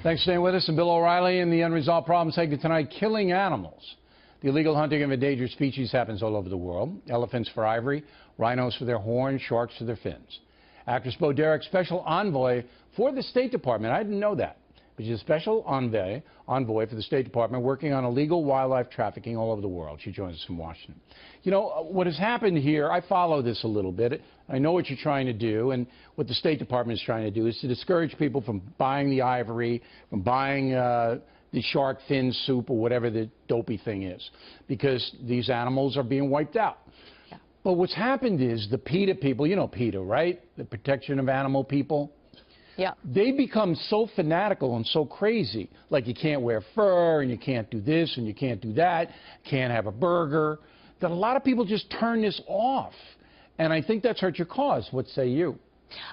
Thanks for staying with us. And Bill O'Reilly in the Unresolved Problems segment tonight, killing animals. The illegal hunting of endangered species happens all over the world. Elephants for ivory, rhinos for their horns, sharks for their fins. Actress Bo Derek, special envoy for the State Department. I didn't know that. But she's a special envoy for the State Department working on illegal wildlife trafficking all over the world. She joins us from Washington. You know, what has happened here, I follow this a little bit. I know what you're trying to do, and what the State Department is trying to do is to discourage people from buying the ivory, from buying the shark fin soup or whatever the dopey thing is, because these animals are being wiped out. Yeah. But what's happened is the PETA people, you know PETA, right? The Protection of Animal People. Yeah. They become so fanatical and so crazy, like you can't wear fur and you can't do this and you can't do that, can't have a burger, that a lot of people just turn this off. And I think that's hurt your cause. What say you?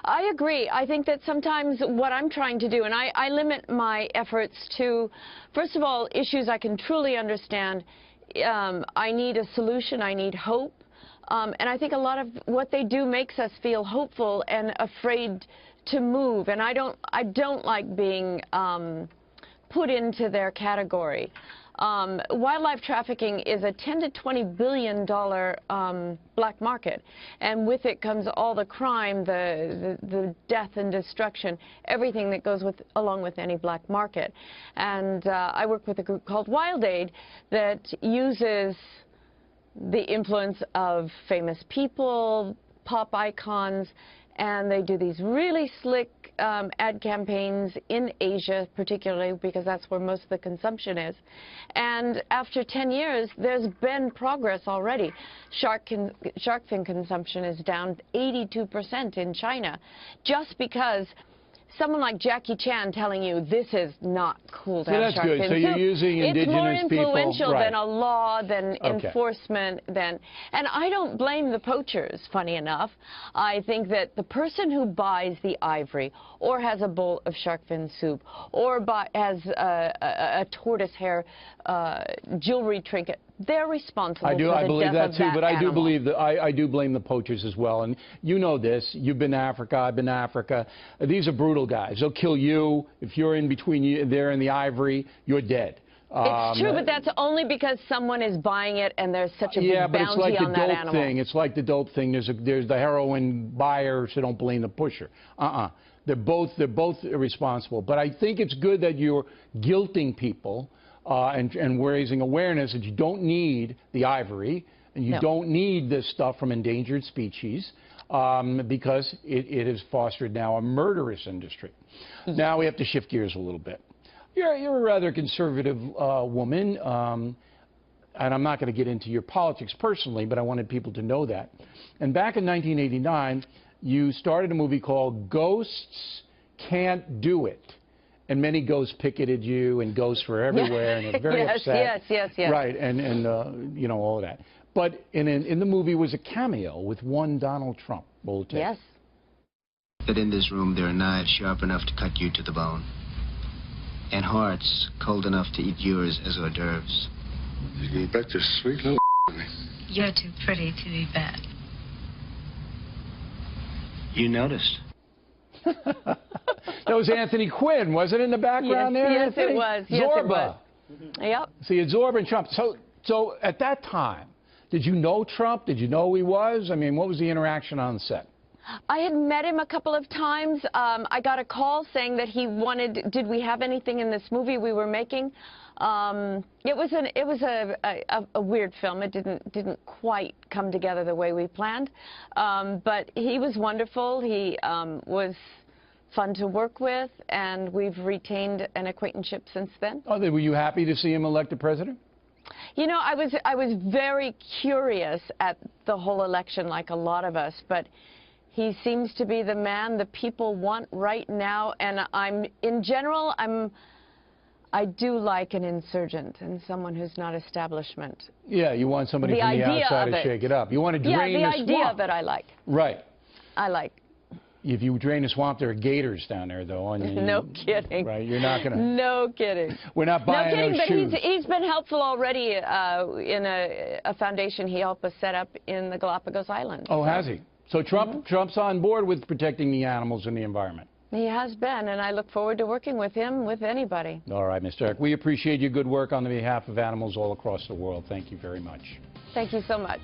I agree. I think that sometimes what I'm trying to do, and I limit my efforts to, first of all, issues I can truly understand. I need a solution. I need hope. And I think a lot of what they do makes us feel hopeful and afraid to move, and I don't like being put into their category. Wildlife trafficking is a $10 to $20 billion black market, and with it comes all the crime, the death and destruction, everything that goes along with any black market. And I work with a group called Wild Aid that uses the influence of famous people, pop icons, and they do these really slick ad campaigns in Asia, particularly because that's where most of the consumption is. And after 10 years, there's been progress already. Shark fin consumption is down 82% in China, just because someone like Jackie Chan telling you this is not cool to have shark fin soup. So you're using indigenous people. It's more influential than a law, than enforcement, and I don't blame the poachers, funny enough. I think that the person who buys the ivory or has a bowl of shark fin soup or has a tortoise hair jewelry trinket, they're responsible for the death of that animal. I believe that too, but I do blame the poachers as well. And you know this. You've been to Africa. I've been to Africa. These are brutal guys. They'll kill you. If you're in between there and the ivory, you're dead. It's true, but that's only because someone is buying it and there's such a big bounty on that animal. It's like the dope thing. There's the heroin buyer, so don't blame the pusher. They're both irresponsible. But I think it's good that you're guilting people and raising awareness that you don't need the ivory and you don't need this stuff from endangered species because it has fostered now a murderous industry. Now we have to shift gears a little bit. You're a rather conservative woman, and I'm not going to get into your politics personally, but I wanted people to know that. And back in 1989, you started a movie called Ghosts Can't Do It. And many ghosts picketed you, and ghosts were everywhere, and they're very upset. Yes. Right, and you know, all of that. But in the movie was a cameo with one Donald Trump. Yes. That in this room there are knives sharp enough to cut you to the bone, and hearts cold enough to eat yours as hors d'oeuvres. You can bet your sweet little You're too pretty to be bad. You noticed. That was Anthony Quinn, wasn't it, in the background there? Yes, it was. Zorba. Yep. So you had Zorba and Trump. So at that time, did you know Trump? Did you know who he was? I mean, what was the interaction on set? I had met him a couple of times. I got a call saying that he wanted, did we have anything in this movie we were making? It was a weird film. It didn't quite come together the way we planned. But he was wonderful. He was fun to work with, and we've retained an acquaintanceship since then. Oh, were you happy to see him elected president? You know, I was very curious at the whole election, like a lot of us, but he seems to be the man the people want right now, and in general, I do like an insurgent and someone who's not establishment. Yeah, you want somebody from the outside to shake it up. You want to drain the swamp. Yeah, the idea of it I like. Right. I like. If you drain a swamp, there are gators down there, though. No kidding. Right, you're not going to. No kidding. We're not buying those shoes. No kidding, but he's been helpful already in a foundation he helped us set up in the Galapagos Islands. Oh, has he? So Trump's on board with protecting the animals and the environment. He has been, and I look forward to working with him, with anybody. All right, Mr. Eric. We appreciate your good work on the behalf of animals all across the world. Thank you very much. Thank you so much.